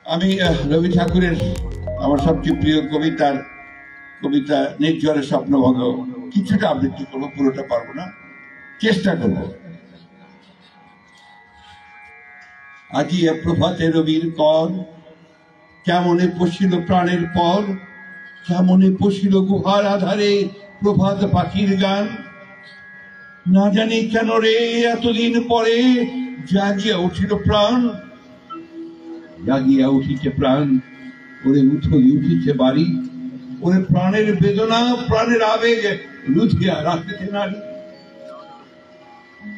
আমি রবি ঠাকুরের আমার সবচেয়ে প্রিয় কবিতা নির্ঝরের স্বপ্নভঙ্গ কিছুটা আবৃত্তি করবো, পুরোটা পারবো না, চেষ্টা করব। আজি প্রভাতে রবির কর, কেমনে পশিল প্রাণের পর, কেমনে পশিল গুহার আধারে প্রভাত পাখির গান। না জানি কেন রে এতদিন পরে জাগিয়া উঠিল প্রাণ, জাগিয়া উঠিছে প্রাণ, ওরে উঠলি উঠিছে বাড়ি, ওরে প্রাণের বেদনা প্রাণের আবেগ লুধিয়া রাখিতে নারী।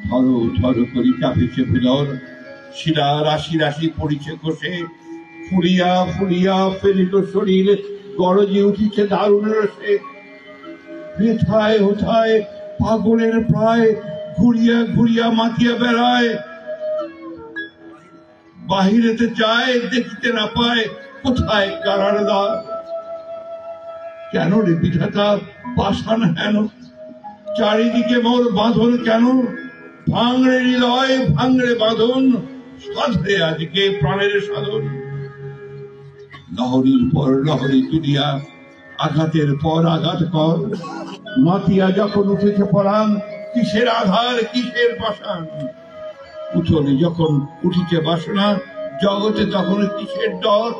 থরো থরো করি কাঁপিছে ভুদর, শিরা রাশি রাশি পড়িছে কোষে, ফুলিয়া ফুলিয়া ফেলিল শরীর, গরজে উঠিছে দারুণ রসে। হেথায় হোথায় পাগলের প্রায়, ঘুরিয়া ঘুরিয়া মাতিয়া বেড়ায়, বাহিরেতে যায় দেখিতে না পায় কোথায় কারার দ্বার। কেন রে বিধাতা পাষাণ হেন, চারিদিকে মোর বাঁধন কেন, ভাঙড়ে হৃদয় ভাঙড়ে বাঁধন, সাধরে আজকে প্রাণের সাধন। লহরীর পর লহরী তুলিয়া আঘাতের পর আঘাত কর, মাতিয়া যখন উঠেছে পরাণ, কিসের আধার কিসের পাষাণ। উঠোনে যখন উঠিছে বাসনা, জগতে তখন কিসের ডর।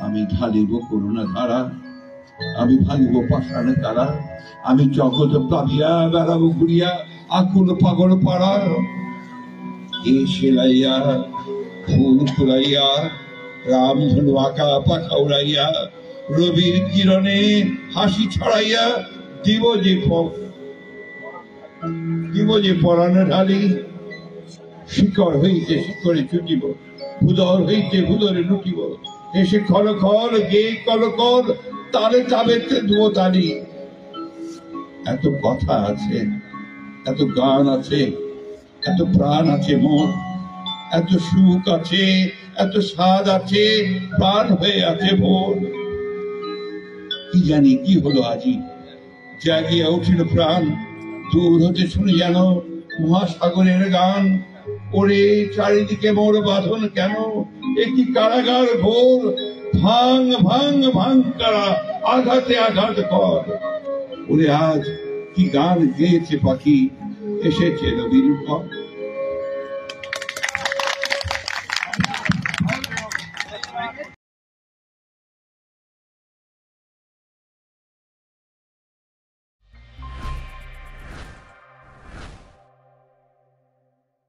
আমি ঢালিব করুণা ধারা, আমি ভাঙিব পাষাণ তারা, আমি জগৎ প্লাবিয়া বেড়াবো ঘুরিয়া আকুল পাগল পাড়া। এ সেলাইয়া ফুল ফুলাইয়া, রামধনু আঁকা পাখা উড়াইয়া, রবির কিরণে হাসি ছড়াইয়া, দিব যে পরাণ ঢালি। শিকড় হইতে শিকড়ে ছুটিব, ভুদর হইতে ভুদরে লুটিব, এসে খল খল গে কল কল, তালে চাবেতে দুয়ো তালি। এত কথা আছে, এত গান আছে, এত প্রাণ আছে মোর, এত সুখ আছে, এত স্বাদ আছে, প্রাণ হয়ে আছে ভোর। কি জানি কি হলো আজি, জাগিয়া উঠিল প্রাণ, দূর হতে শুনে যেন মহাসাগরের গান। ওরে চারিদিকে মোর বাঁধন কেন, একটি কারাগার ঘোর, ভাঙ ভাঙ ভাঙ কারা, আঘাতে আঘাত কর। ওরে আজ কি গান গেয়েছে পাখি, এসেছে রবির পর।